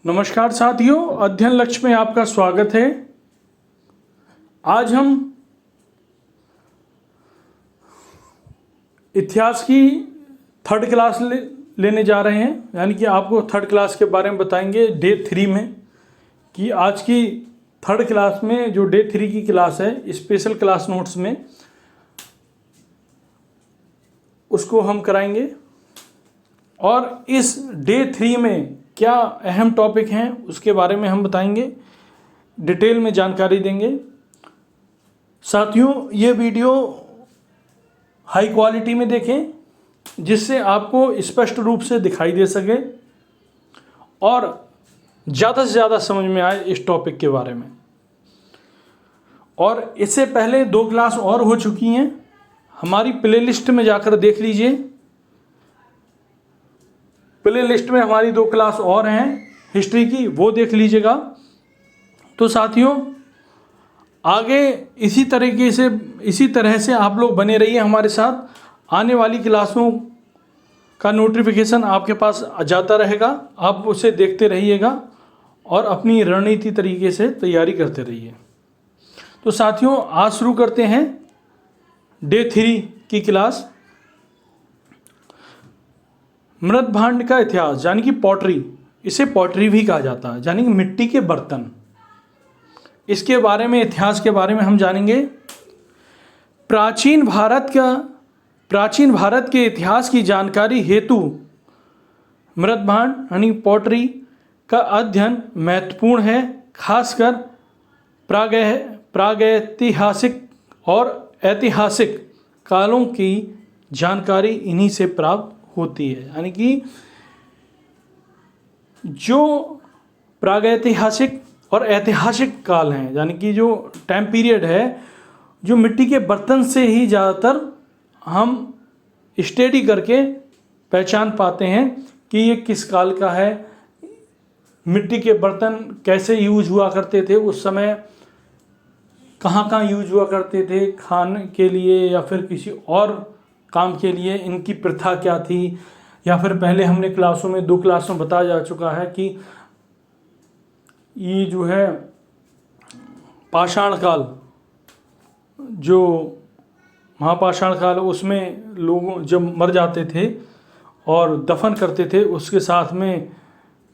नमस्कार साथियों, अध्ययन लक्ष्य में आपका स्वागत है। आज हम इतिहास की थर्ड क्लास लेने जा रहे हैं, यानी कि आपको थर्ड क्लास के बारे में बताएंगे डे 3 में। कि आज की थर्ड क्लास में जो डे 3 की क्लास है, स्पेशल क्लास नोट्स में, उसको हम कराएंगे। और इस डे 3 में क्या अहम टॉपिक हैं उसके बारे में हम बताएंगे, डिटेल में जानकारी देंगे। साथियों, ये वीडियो हाई क्वालिटी में देखें जिससे आपको स्पष्ट रूप से दिखाई दे सके और ज़्यादा से ज़्यादा समझ में आए इस टॉपिक के बारे में। और इससे पहले 2 क्लास और हो चुकी हैं, हमारी प्लेलिस्ट में जाकर देख लीजिए। प्ले लिस्ट में हमारी 2 क्लास और हैं हिस्ट्री की, वो देख लीजिएगा। तो साथियों, आगे इसी तरह से आप लोग बने रहिए हमारे साथ। आने वाली क्लासों का नोटिफिकेशन आपके पास जाता रहेगा, आप उसे देखते रहिएगा और अपनी रणनीति तरीके से तैयारी करते रहिए। तो साथियों, आज शुरू करते हैं डे 3 की क्लास। मृत भांड का इतिहास, यानी कि पॉटरी, इसे पॉटरी भी कहा जाता है, यानी कि मिट्टी के बर्तन। इसके बारे में, इतिहास के बारे में हम जानेंगे। प्राचीन भारत के इतिहास की जानकारी हेतु मृत भांड यानी पॉटरी का अध्ययन महत्वपूर्ण है। खासकर प्रागैतिहासिक और ऐतिहासिक कालों की जानकारी इन्हीं से प्राप्त होती है। यानी कि जो प्रागैतिहासिक और ऐतिहासिक काल हैं, यानी कि जो टाइम पीरियड है, जो मिट्टी के बर्तन से ही ज़्यादातर हम स्टडी करके पहचान पाते हैं कि ये किस काल का है। मिट्टी के बर्तन कैसे यूज हुआ करते थे उस समय, कहाँ यूज हुआ करते थे, खाने के लिए या फिर किसी और काम के लिए, इनकी प्रथा क्या थी। या फिर पहले हमने क्लासों में 2 क्लासों में बताया जा चुका है कि ये जो है पाषाण काल, जो महापाषाण काल, उसमें लोगों जब मर जाते थे और दफन करते थे, उसके साथ में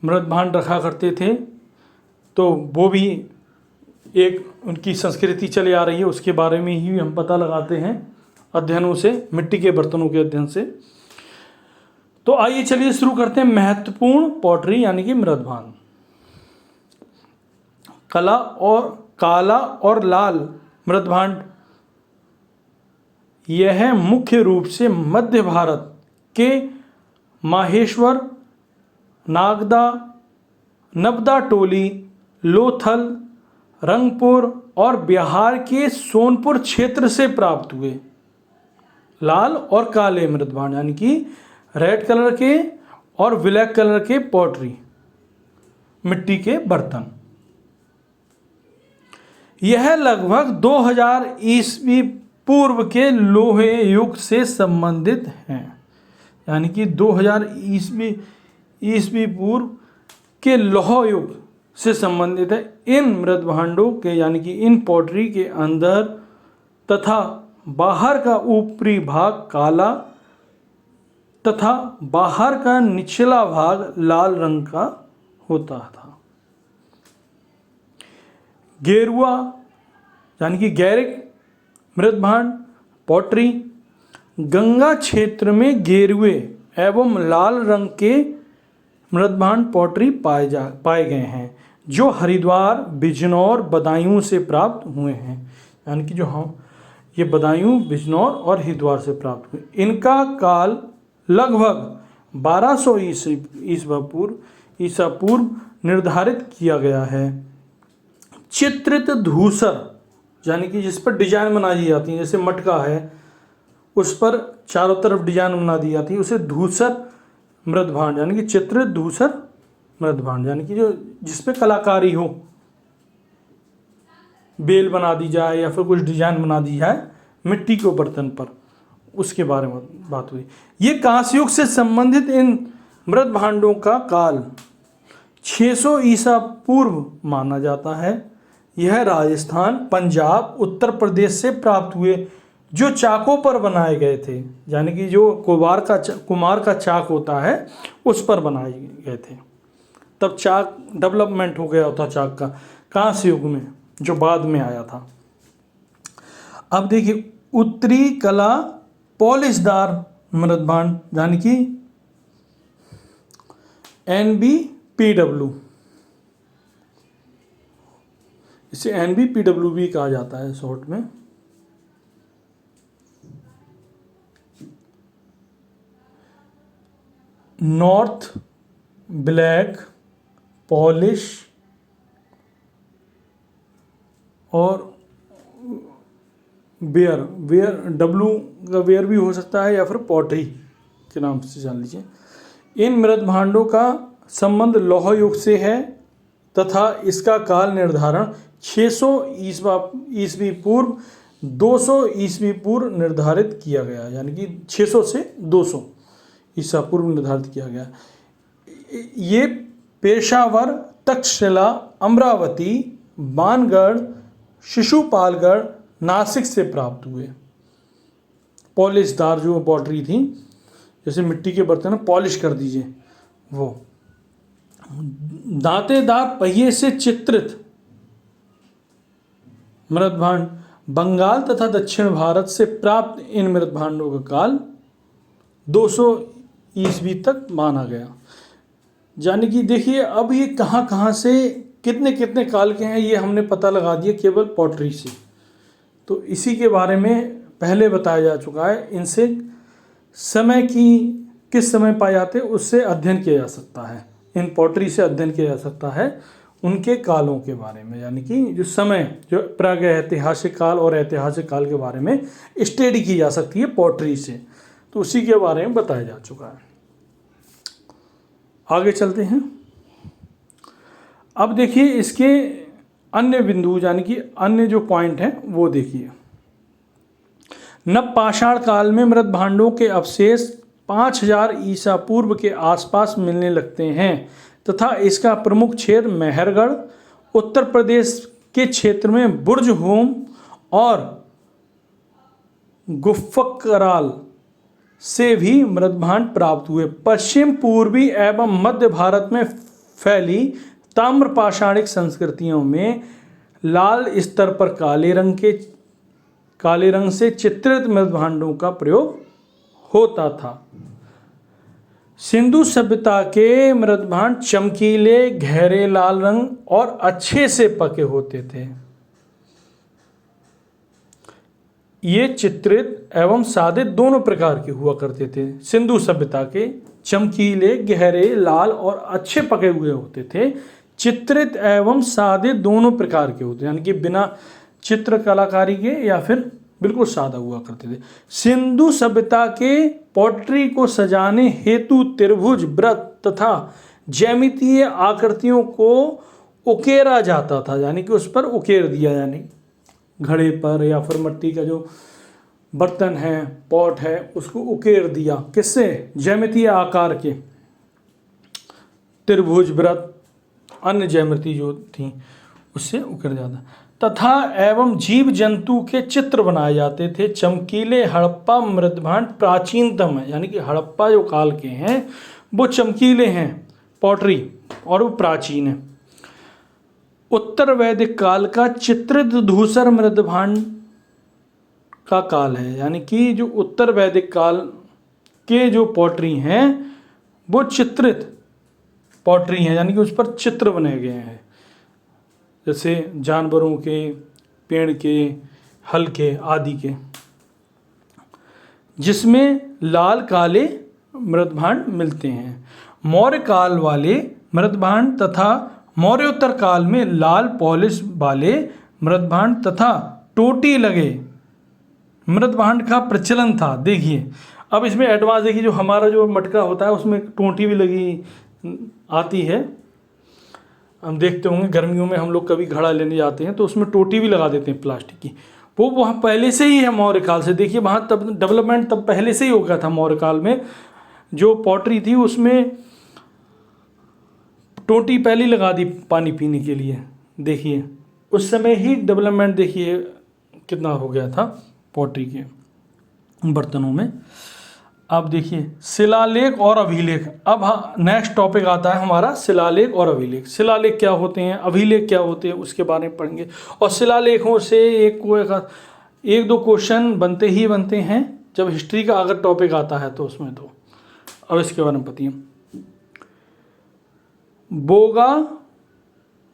मृत भांड रखा करते थे। तो वो भी एक उनकी संस्कृति चली आ रही है, उसके बारे में ही हम पता लगाते हैं अध्ययनों से, मिट्टी के बर्तनों के अध्ययन से। तो आइए चलिए शुरू करते हैं। महत्वपूर्ण पॉटरी यानी कि मृत भांड। काला और लाल मृत भांड, यह मुख्य रूप से मध्य भारत के माहेश्वर, नबदा टोली, लोथल, रंगपुर और बिहार के सोनपुर क्षेत्र से प्राप्त हुए। लाल और काले मृत भांड, यानी कि रेड कलर के और ब्लैक कलर के पॉटरी, मिट्टी के बर्तन। यह लगभग 2000 ईस्वी पूर्व के लोहे युग से संबंधित हैं। यानी कि 2000 ईस्वी पूर्व के लौह युग से संबंधित है। इन मृत भांडों के, यानी कि इन पॉटरी के अंदर तथा बाहर का ऊपरी भाग काला तथा बाहर का निचला भाग लाल रंग का होता था। गेरुआ यानी कि गैरिक मृत भांड पॉटरी, गंगा क्षेत्र में गेरुए एवं लाल रंग के मृत भांड पॉटरी पाए गए हैं, जो हरिद्वार, बिजनौर, बदायूं से प्राप्त हुए हैं। यानी कि ये बदायूं, बिजनौर और हरिद्वार से प्राप्त हुए। इनका काल लगभग 1200 ईसा पूर्व निर्धारित किया गया है। चित्रित धूसर, यानी कि जिस पर डिजाइन बनाई जाती है, जैसे मटका है उस पर चारों तरफ डिजाइन बना दी जाती है, उसे धूसर मृत भांड, यानी कि चित्रित धूसर मृत भांड, यानी कि जो जिसपे कलाकारी हो, बेल बना दी जाए या फिर कुछ डिजाइन बना दी जाए मिट्टी के बर्तन पर, उसके बारे में बात हुई। ये कांस्य युग से संबंधित इन मृत भांडों का काल 600 ईसा पूर्व माना जाता है। यह राजस्थान, पंजाब, उत्तर प्रदेश से प्राप्त हुए जो चाकों पर बनाए गए थे, यानी कि जो कुमार का चाक होता है उस पर बनाए गए थे। तब चाक डेवलपमेंट हो गया होता चाक का, कांस्य युग में, जो बाद में आया था। अब देखिए उत्तरी कला पॉलिशदार मृदभांड, यानी कि NBPW, इसे NBPW भी कहा जाता है शॉर्ट में। नॉर्थ ब्लैक पॉलिश और वेयर W का वेयर भी हो सकता है या फिर पॉटरी के नाम से जान लीजिए। इन मृदभांडों का संबंध लौह युग से है तथा इसका काल निर्धारण 600 ईस्वी पूर्व 200 ईस्वी पूर्व निर्धारित किया गया, यानी कि 600 से 200 ईसा पूर्व निर्धारित किया गया। ये पेशावर, तक्षशिला, अमरावती, बानगढ़, शिशुपालगढ़, नासिक से प्राप्त हुए। पॉलिशदार जो पॉटरी थी, जैसे मिट्टी के बर्तन पॉलिश कर दीजिए वो। दांतेदार पहिए से चित्रित मृदभांड बंगाल तथा दक्षिण भारत से प्राप्त इन मृदभांडों का काल 200 ईस्वी तक माना गया। यानी कि देखिए अब ये कहाँ कहाँ से कितने कितने काल के हैं ये हमने पता लगा दिया केवल पॉटरी से। तो इसी के बारे में पहले बताया जा चुका है। इनसे समय की किस समय पाए जाते हैं उससे अध्ययन किया जा सकता है, इन पॉटरी से अध्ययन किया जा सकता है उनके कालों के बारे में, यानी कि जो समय, जो प्रागैतिहासिक काल और ऐतिहासिक काल के बारे में स्टडी की जा सकती है पॉटरी से। तो उसी के बारे में बताया जा चुका है। आगे चलते हैं। अब देखिए इसके अन्य बिंदु, यानी कि अन्य जो पॉइंट हैं वो देखिए। नवपाषाण काल में मृदभांडों के अवशेष 5000 ईसा पूर्व के आसपास मिलने लगते हैं तथा इसका प्रमुख क्षेत्र मेहरगढ़, उत्तर प्रदेश के क्षेत्र में बुर्ज होम और गुफ्फकराल से भी मृदभांड प्राप्त हुए। पश्चिम पूर्वी एवं मध्य भारत में फैली ताम्रपाषाणिक संस्कृतियों में लाल स्तर पर काले रंग से चित्रित मृदभांडों का प्रयोग होता था। सिंधु सभ्यता के मृदभांड चमकीले, गहरे लाल रंग और अच्छे से पके होते थे। ये चित्रित एवं सादे दोनों प्रकार के हुआ करते थे। सिंधु सभ्यता के चमकीले, गहरे, लाल और अच्छे पके हुए होते थे। चित्रित एवं सादे दोनों प्रकार के होते, यानी कि बिना चित्र कलाकारी के या फिर बिल्कुल सादा हुआ करते थे। सिंधु सभ्यता के पॉटरी को सजाने हेतु त्रिभुज, वृत्त तथा ज्यामितीय आकृतियों को उकेरा जाता था, यानी कि उस पर उकेर दिया, यानी घड़े पर या फिर मिट्टी का जो बर्तन है, पॉट है, उसको उकेर दिया। किससे? ज्यामितीय आकार के त्रिभुज, वृत्त, अन्य ज्यामिति जो थी उससे उकेर जाता तथा एवं जीव जंतु के चित्र बनाए जाते थे। चमकीले हड़प्पा मृदभांड प्राचीनतम है, यानी कि हड़प्पा जो काल के हैं वो चमकीले हैं पॉटरी और वो प्राचीन है। उत्तर वैदिक काल का चित्रित धूसर मृदभांड का काल है, यानी कि जो उत्तर वैदिक काल के जो पॉटरी हैं वो चित्रित पॉटरी हैं, यानी कि उस पर चित्र बने गए हैं, जैसे जानवरों के, पेड़ के, हल के आदि के, जिसमें लाल काले मृदभांड मिलते हैं। मौर्य काल वाले मृदभांड तथा मौर्योत्तर काल में लाल पॉलिश वाले मृदभांड तथा टोटी लगे मृदभांड का प्रचलन था। देखिए अब इसमें एडवांस देखिए, जो हमारा जो मटका होता है उसमें टोटी भी लगी आती है। हम देखते होंगे गर्मियों में हम लोग कभी घड़ा लेने जाते हैं तो उसमें टोटी भी लगा देते हैं प्लास्टिक की। वो वहाँ पहले से ही है मौर्य काल से। देखिए वहाँ तब डेवलपमेंट तब पहले से ही हो गया था। मौर्य काल में जो पॉटरी थी उसमें टोटी पहले लगा दी पानी पीने के लिए। देखिए उस समय ही डेवलपमेंट देखिए कितना हो गया था पॉटरी के बर्तनों में। अब देखिए शिलालेख और अभिलेख। अब हाँ नेक्स्ट टॉपिक आता है हमारा शिलालेख और अभिलेख। शिलालेख क्या होते हैं, अभिलेख क्या होते हैं, उसके बारे में पढ़ेंगे। और शिलालेखों से एक दो क्वेश्चन बनते ही बनते हैं जब हिस्ट्री का अगर टॉपिक आता है तो उसमें। तो अब इसके बारे में बताइए। बोगा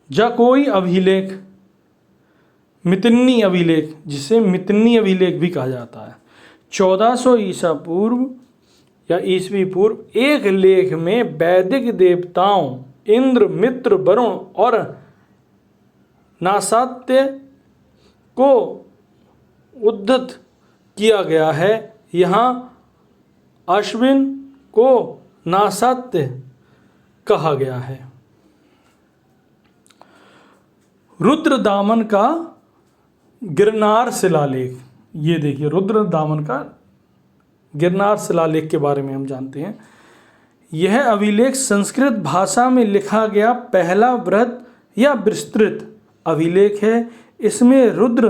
जाकोई अभिलेख, मितन्नी अभिलेख, जिसे मितन्नी अभिलेख भी कहा जाता है, 1400 ईसा पूर्व या ईसवी पूर्व एक लेख में वैदिक देवताओं इंद्र, मित्र, वरुण और नासात्य को उद्धत किया गया है। यहाँ अश्विन को नासात्य कहा गया है। रुद्रदामन का गिरनार शिलालेख, ये देखिए रुद्रदामन का गिरनार शिलालेख के बारे में हम जानते हैं। यह अभिलेख संस्कृत भाषा में लिखा गया पहला बृहद या विस्तृत अभिलेख है। इसमें रुद्र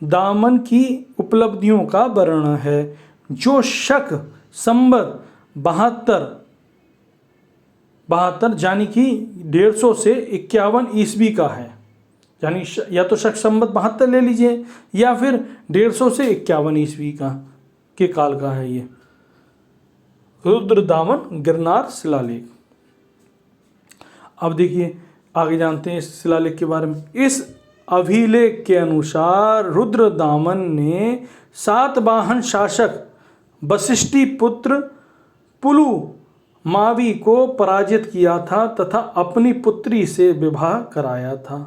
दामन की उपलब्धियों का वर्णन है, जो शक संवत 72 यानी कि 150 से 51 ईस्वी का है। यानी या तो शक संवत 72 ले लीजिए या फिर 150 से 51 ईस्वी का के काल का है ये रुद्रदामन गिरनार शिलालेख। अब देखिए आगे जानते हैं इस शिलालेख के बारे में। इस अभिलेख के अनुसार रुद्रदामन ने सातवाहन शासक वशिष्ठी पुत्र पुलु मावी को पराजित किया था तथा अपनी पुत्री से विवाह कराया था।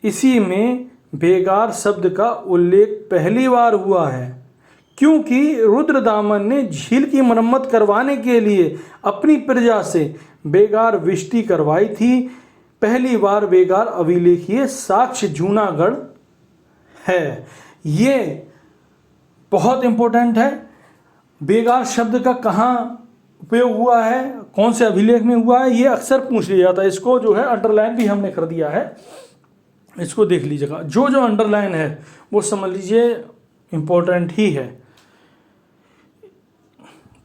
इसी में बेगार शब्द का उल्लेख पहली बार हुआ है, क्योंकि रुद्रदामन ने झील की मरम्मत करवाने के लिए अपनी प्रजा से बेगार विष्टि करवाई थी। पहली बार बेगार अभिलेखीय साक्ष्य जूनागढ़ है। ये बहुत इंपॉर्टेंट है। बेगार शब्द का कहाँ उपयोग हुआ है, कौन से अभिलेख में हुआ है, ये अक्सर पूछ लिया जाता है। इसको जो है अंडरलाइन भी हमने कर दिया है, इसको देख लीजिएगा। जो जो अंडरलाइन है वो समझ लीजिए इम्पोर्टेंट ही है।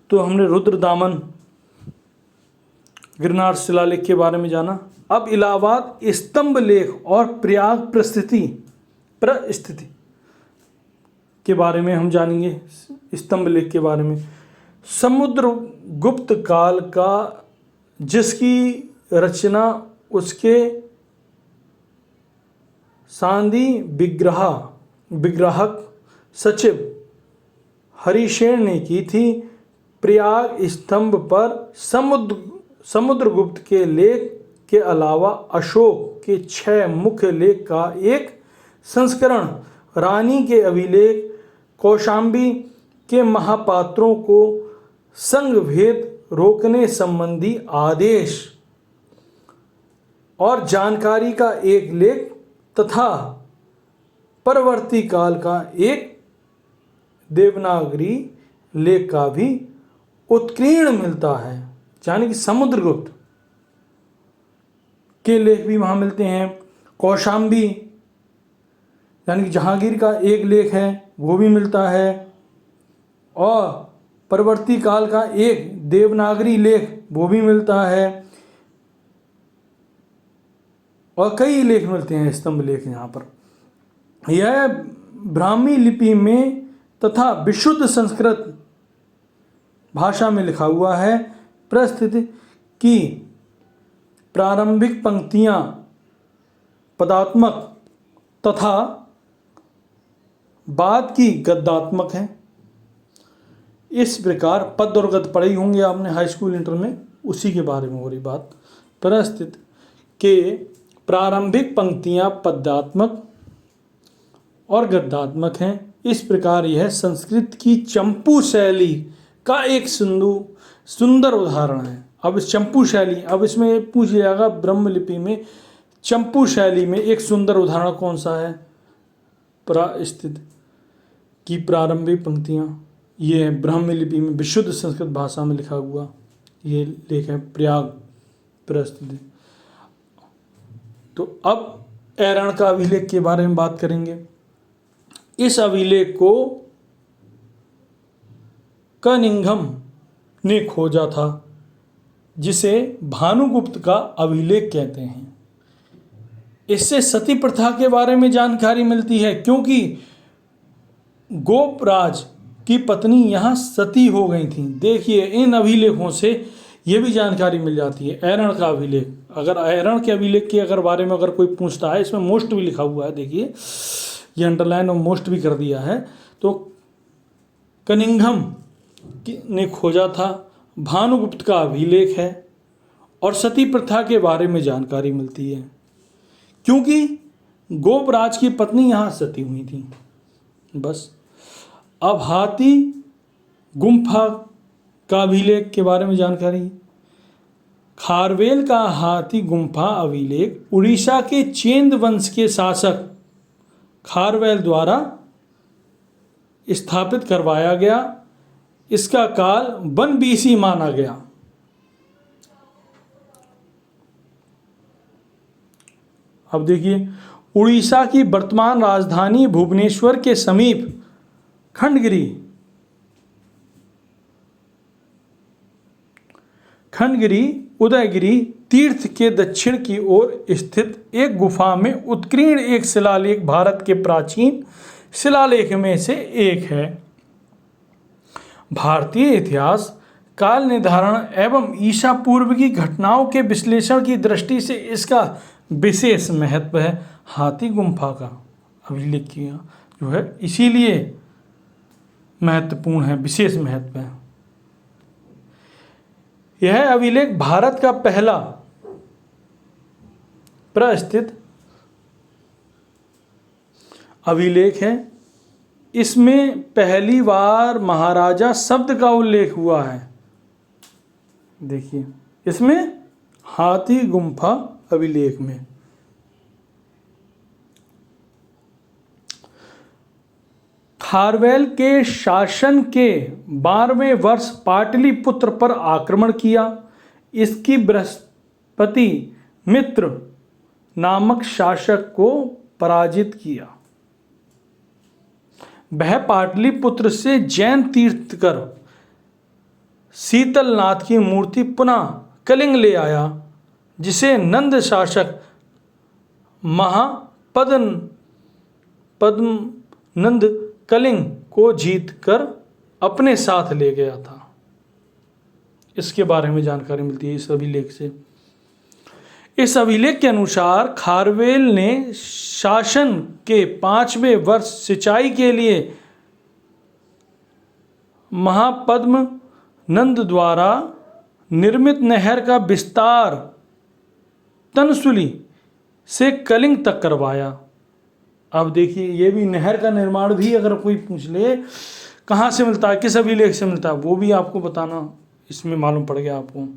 तो हमने रुद्रदामन गिरनार शिलालेख के बारे में जाना। अब इलाहाबाद स्तंभ लेख और प्रयाग प्रस्थिति के बारे में हम जानेंगे। स्तंभ लेख के बारे में समुद्रगुप्त काल का, जिसकी रचना उसके सांदी विग्राहक सचिव हरिशेन ने की थी। प्रयाग स्तंभ पर समुद्रगुप्त के लेख के अलावा अशोक के 6 मुख्य लेख का एक संस्करण, रानी के अभिलेख, कौशाम्बी के महापात्रों को संघ भेद रोकने संबंधी आदेश और जानकारी का एक लेख तथा परवर्ती काल का एक देवनागरी लेख का भी उत्कीर्ण मिलता है। यानी कि समुद्रगुप्त के लेख भी वहाँ मिलते हैं। कौशाम्बी यानी कि जहांगीर का एक लेख है वो भी मिलता है, और परवर्ती काल का एक देवनागरी लेख वो भी मिलता है, और कई लेख मिलते हैं स्तंभ लेख यहाँ पर। यह ब्राह्मी लिपि में तथा विशुद्ध संस्कृत भाषा में लिखा हुआ है। प्रस्थिति की प्रारंभिक पंक्तियाँ पदात्मक तथा बाद की गद्यात्मक हैं। इस प्रकार पद और गद्य पढ़े होंगे आपने हाई स्कूल इंटर में, उसी के बारे में हो रही बात। प्रस्थित के प्रारंभिक पंक्तियाँ पदात्मक और गद्यात्मक हैं। इस प्रकार यह संस्कृत की चंपू शैली का एक सुंदर उदाहरण है। अब इस चंपू शैली, अब इसमें पूछ लिया जाएगा ब्रह्मलिपि में चंपू शैली में एक सुंदर उदाहरण कौन सा है। प्रस्थित की प्रारंभिक पंक्तियाँ, ये है ब्राह्मी लिपि में विशुद्ध संस्कृत भाषा में लिखा हुआ ये लेख है प्रस्तुति। तो अब ऐरण का अभिलेख के बारे में बात करेंगे। इस अभिलेख को कनिंघम ने खोजा था, जिसे भानुगुप्त का अभिलेख कहते हैं। इससे सती प्रथा के बारे में जानकारी मिलती है, क्योंकि गोपराज की पत्नी यहाँ सती हो गई थी। देखिए, इन अभिलेखों से ये भी जानकारी मिल जाती है। ऐरण का अभिलेख, अगर ऐरण के अभिलेख के अगर बारे में अगर कोई पूछता है, इसमें मोस्ट भी लिखा हुआ है, देखिए ये अंडरलाइन और मोस्ट भी कर दिया है। तो कनिंघम ने खोजा था, भानुगुप्त का अभिलेख है, और सती प्रथा के बारे में जानकारी मिलती है, क्योंकि गोपराज की पत्नी यहाँ सती हुई थी। बस। अब हाथी गुम्फा का अभिलेख के बारे में जानकारी। खारवेल का हाथी गुम्फा अभिलेख उड़ीसा के चेंद वंश के शासक खारवेल द्वारा स्थापित करवाया गया। इसका काल 1 BC माना गया। अब देखिए, उड़ीसा की वर्तमान राजधानी भुवनेश्वर के समीप खंडगिरी उदयगिरी तीर्थ के दक्षिण की ओर स्थित एक गुफा में उत्कीर्ण एक शिलालेख भारत के प्राचीन शिलालेख में से एक है। भारतीय इतिहास, काल निर्धारण एवं ईसा पूर्व की घटनाओं के विश्लेषण की दृष्टि से इसका विशेष महत्व है। हाथी गुम्फा का अभिलेख किया जो है, इसीलिए महत्वपूर्ण है, विशेष महत्व है। यह अभिलेख भारत का पहला प्रस्थित अभिलेख है। इसमें पहली बार महाराजा शब्द का उल्लेख हुआ है। देखिए, इसमें हाथी गुम्फा अभिलेख में खारवेल के शासन के 12वें वर्ष पाटलिपुत्र पर आक्रमण किया। इसकी बृहस्पति मित्र नामक शासक को पराजित किया। वह पाटलिपुत्र से जैन तीर्थकर शीतलनाथ की मूर्ति पुनः कलिंग ले आया, जिसे नंद शासक महापद्मनंद कलिंग को जीतकर अपने साथ ले गया था। इसके बारे में जानकारी मिलती है इस अभिलेख से। इस अभिलेख के अनुसार खारवेल ने शासन के 5वें वर्ष सिंचाई के लिए महापद्मनंद द्वारा निर्मित नहर का विस्तार तनसुली से कलिंग तक करवाया। अब देखिए, ये भी नहर का निर्माण भी अगर कोई पूछ ले कहाँ से मिलता है, किस अभिलेख से मिलता है, वो भी आपको बताना इसमें मालूम पड़ गया आपको।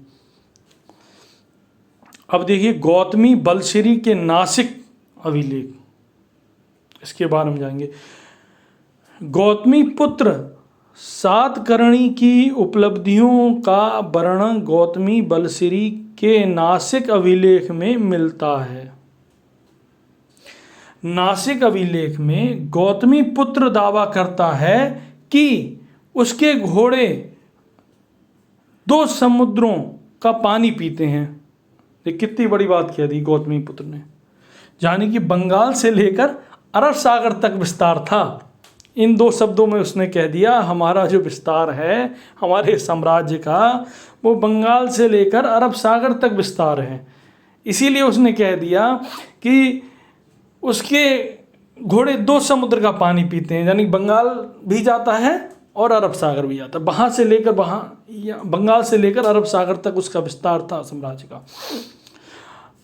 अब देखिए, गौतमी बलश्री के नासिक अभिलेख, इसके बारे में जाएंगे। गौतमी पुत्र सातकर्णी की उपलब्धियों का वर्णन गौतमी बलश्री के नासिक अभिलेख में मिलता है। नासिक अभिलेख में गौतमी पुत्र दावा करता है कि उसके घोड़े 2 समुद्रों का पानी पीते हैं। ये कितनी बड़ी बात कह दी गौतमी पुत्र ने, यानी कि बंगाल से लेकर अरब सागर तक विस्तार था। इन 2 शब्दों में उसने कह दिया, हमारा जो विस्तार है हमारे साम्राज्य का, वो बंगाल से लेकर अरब सागर तक विस्तार है। इसीलिए उसने कह दिया कि उसके घोड़े 2 समुद्र का पानी पीते हैं, यानी बंगाल भी जाता है और अरब सागर भी जाता है। वहाँ से लेकर बंगाल से लेकर अरब सागर तक उसका विस्तार था साम्राज्य का।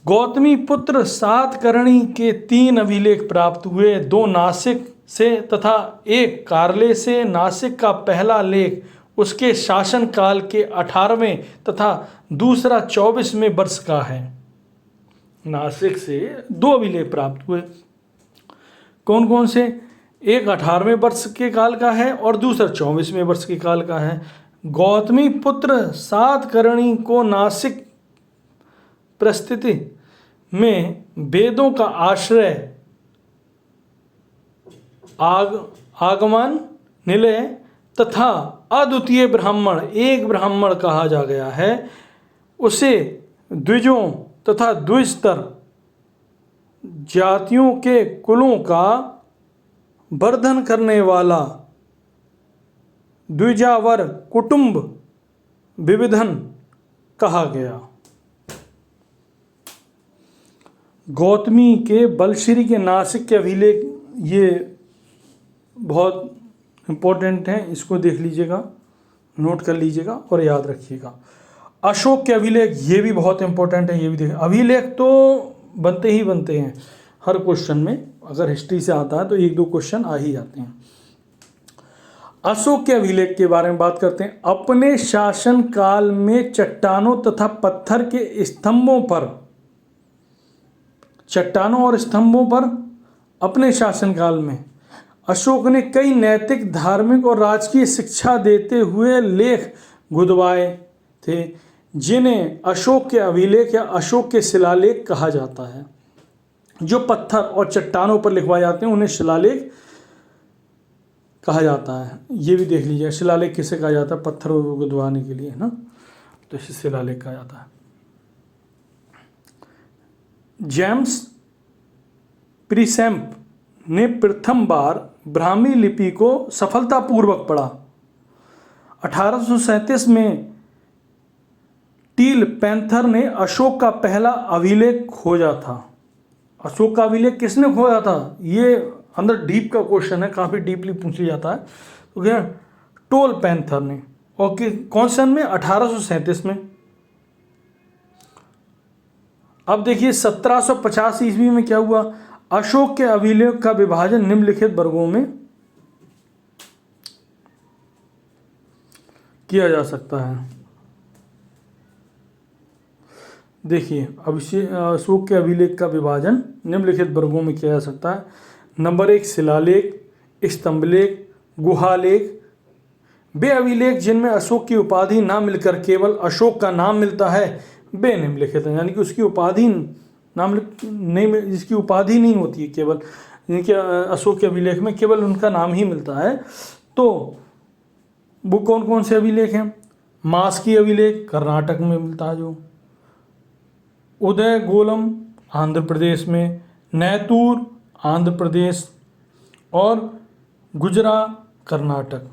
गौतमी पुत्र सातकर्णी के 3 अभिलेख प्राप्त हुए, 2 नासिक से तथा 1 कारले से। नासिक का पहला लेख उसके शासन काल के 18वें तथा दूसरा 24वें वर्ष का है। नासिक से 2 अभिलेख प्राप्त हुए, कौन कौन से? एक 18वें वर्ष के काल का है और दूसरा 24वें वर्ष के काल का है। गौतमी पुत्र सातकर्णी को नासिक परिस्थिति में वेदों का आश्रय आगमन निलय तथा अद्वितीय ब्राह्मण एक ब्राह्मण कहा जा गया है, उसे द्विजों तथा द्विजतर जातियों के कुलों का वर्धन करने वाला द्विजावर कुटुंब विविधन कहा गया। गौतमी के बलश्री के नासिक के अभिलेख ये बहुत इम्पोर्टेंट हैं, इसको देख लीजिएगा, नोट कर लीजिएगा और याद रखिएगा। अशोक के अभिलेख ये भी बहुत इम्पोर्टेंट है, ये भी देख। अभिलेख तो बनते ही बनते हैं हर क्वेश्चन में, अगर हिस्ट्री से आता है तो एक दो क्वेश्चन आ ही जाते हैं। अशोक के अभिलेख के बारे में बात करते हैं। अपने शासन काल में चट्टानों तथा पत्थर के स्तंभों पर, चट्टानों और स्तंभों पर अपने शासनकाल में अशोक ने कई नैतिक, धार्मिक और राजकीय शिक्षा देते हुए लेख गुदवाए थे, जिन्हें अशोक के अभिलेख या अशोक के शिलालेख कहा जाता है। जो पत्थर और चट्टानों पर लिखवाए जाते हैं उन्हें शिलालेख कहा जाता है। ये भी देख लीजिए, शिलालेख किसे कहा जाता है? पत्थर गुदवाने के लिए, है ना, तो इसे शिलालेख कहा जाता है। जेम्स प्रीसेम्प ने प्रथम बार ब्राह्मी लिपि को सफलतापूर्वक पढ़ा। 1837 में टील पैंथर ने अशोक का पहला अभिलेख खोजा था। अशोक का अभिलेख किसने खोजा था? ये अंदर डीप का क्वेश्चन है, काफ़ी डीपली पूछ लिया जाता है। तो क्या, टोल पैंथर ने। और कौन सन में? 1837 में। अब देखिए 1750 ईस्वी में क्या हुआ? अशोक के अभिलेख का विभाजन निम्नलिखित वर्गों में किया जा सकता है। देखिए, अशोक के अभिलेख का विभाजन निम्नलिखित वर्गों में किया जा सकता है। नंबर 1 शिलालेख, स्तंभलेख, गुहालेख। वे अभिलेख जिनमें अशोक की उपाधि ना मिलकर केवल अशोक का नाम मिलता है वे निम्नलिखित हैं। यानी कि उसकी उपाधि नाम नहीं, जिसकी उपाधि नहीं होती है, केवल जिनके अशोक के अभिलेख में केवल उनका नाम ही मिलता है, तो वो कौन कौन से अभिलेख हैं? मास्की अभिलेख कर्नाटक में मिलता है, जो उदय गोलम आंध्र प्रदेश में, नैतूर आंध्र प्रदेश और गुजरा कर्नाटक।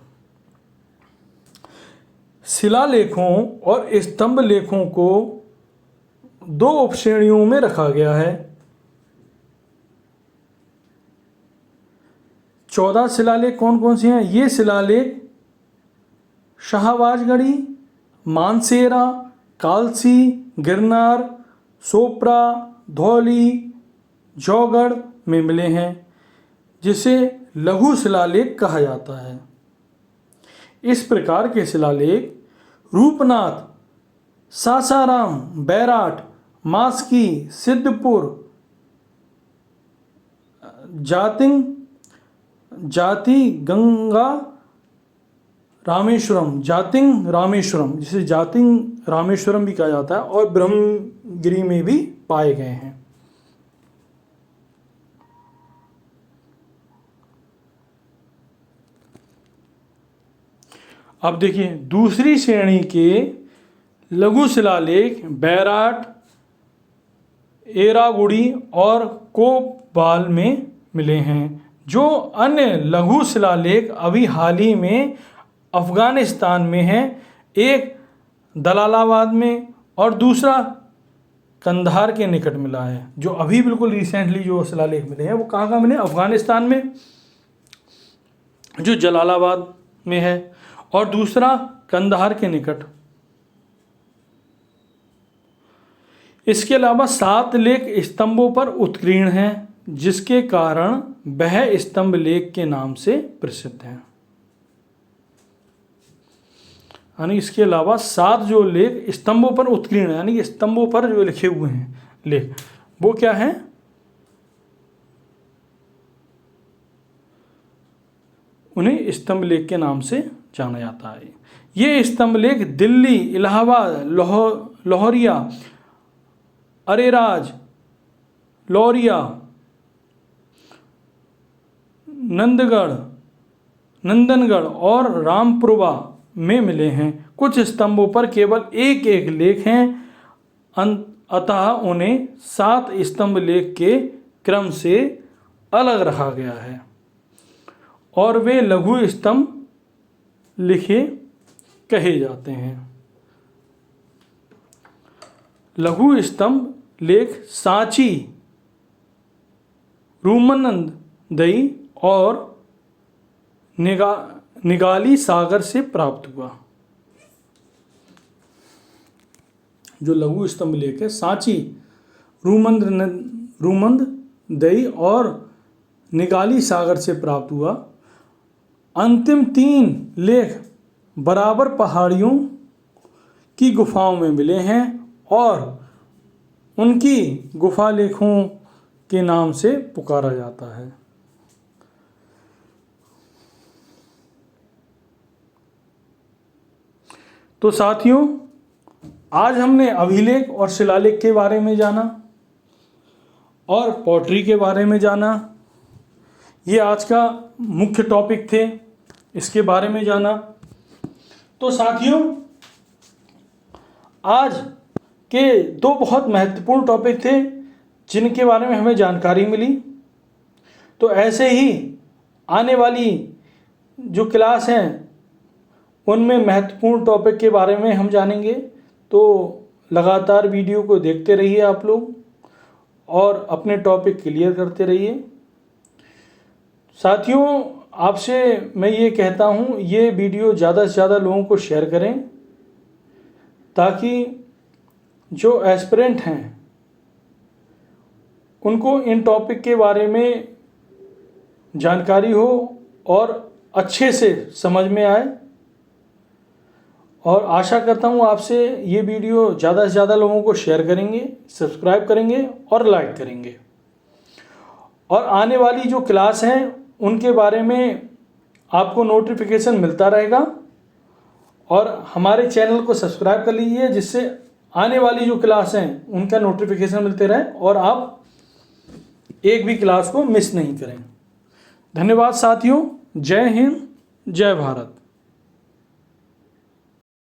शिलालेखों और स्तंभ लेखों को 2 उपश्रेणियों में रखा गया है। 14 शिलालेख कौन कौन से हैं? ये शिलालेख शाहबाजगढ़ी, मानसेरा, कालसी, गिरनार, सोपरा, धौली, जौगढ़ में मिले हैं, जिसे लघु शिलालेख कहा जाता है। इस प्रकार के शिलालेख रूपनाथ, सासाराम, बैराट, मास्की, सिद्धपुर, जातिंग रामेश्वरम, जिसे जातिंग रामेश्वरम भी कहा जाता है, और ब्रह्मगिरी में भी पाए गए हैं। अब देखिए दूसरी श्रेणी के लघु शिलालेख बैराट, एरागुड़ी और कोपवाल में मिले हैं। जो अन्य लघु शिलालेख अभी हाल ही में अफगानिस्तान में है, एक दलालाबाद में और दूसरा कंधार के निकट मिला है। जो अभी बिल्कुल रिसेंटली जो शिलालेख मिले हैं वो कहाँ मिले? अफगानिस्तान में, जो जलालाबाद में है, और दूसरा कंधार के निकट। इसके अलावा 7 लेख स्तंभों पर उत्कीर्ण हैं, जिसके कारण वह स्तंभ लेख के नाम से प्रसिद्ध हैं। यानी इसके अलावा 7 जो लेख स्तंभों पर उत्कीर्ण है, यानी स्तंभों पर जो लिखे हुए हैं लेख, वो क्या हैं? उन्हें स्तंभ लेख के नाम से जाना जाता है। ये स्तंभ लेख दिल्ली, इलाहाबाद, लाहौरिया अरेराज, लौरिया, नंदनगढ़ और रामपुरवा में मिले हैं। कुछ स्तंभों पर केवल एक एक लेख हैं, अतः उन्हें 7 स्तंभ लेख के क्रम से अलग रखा गया है और वे लघु स्तंभ लिखे कहे जाते हैं। लघु स्तंभ लेख सांची, रूमनंदई और निगाली सागर से प्राप्त हुआ। जो लघु स्तंभ लेख है सांची, रूमनंदई और निगाली सागर से प्राप्त हुआ। अंतिम 3 लेख बराबर पहाड़ियों की गुफाओं में मिले हैं और उनकी गुफा लेखों के नाम से पुकारा जाता है। तो साथियों, आज हमने अभिलेख और शिलालेख के बारे में जाना और पॉटरी के बारे में जाना। ये आज का मुख्य टॉपिक थे, इसके बारे में जाना। तो साथियों, आज के 2 बहुत महत्वपूर्ण टॉपिक थे जिनके बारे में हमें जानकारी मिली। तो ऐसे ही आने वाली जो क्लास हैं उनमें महत्वपूर्ण टॉपिक के बारे में हम जानेंगे। तो लगातार वीडियो को देखते रहिए आप लोग और अपने टॉपिक क्लियर करते रहिए। साथियों, आपसे मैं ये कहता हूँ, ये वीडियो ज़्यादा से ज़्यादा लोगों को शेयर करें ताकि जो एस्पिरेंट हैं उनको इन टॉपिक के बारे में जानकारी हो और अच्छे से समझ में आए। और आशा करता हूँ आपसे ये वीडियो ज़्यादा से ज़्यादा लोगों को शेयर करेंगे, सब्सक्राइब करेंगे और लाइक करेंगे। और आने वाली जो क्लास हैं उनके बारे में आपको नोटिफिकेशन मिलता रहेगा और हमारे चैनल को सब्सक्राइब कर लीजिए जिससे आने वाली जो क्लास हैं उनका नोटिफिकेशन मिलते रहे और आप एक भी क्लास को मिस नहीं करें। धन्यवाद साथियों। जय हिंद, जय भारत।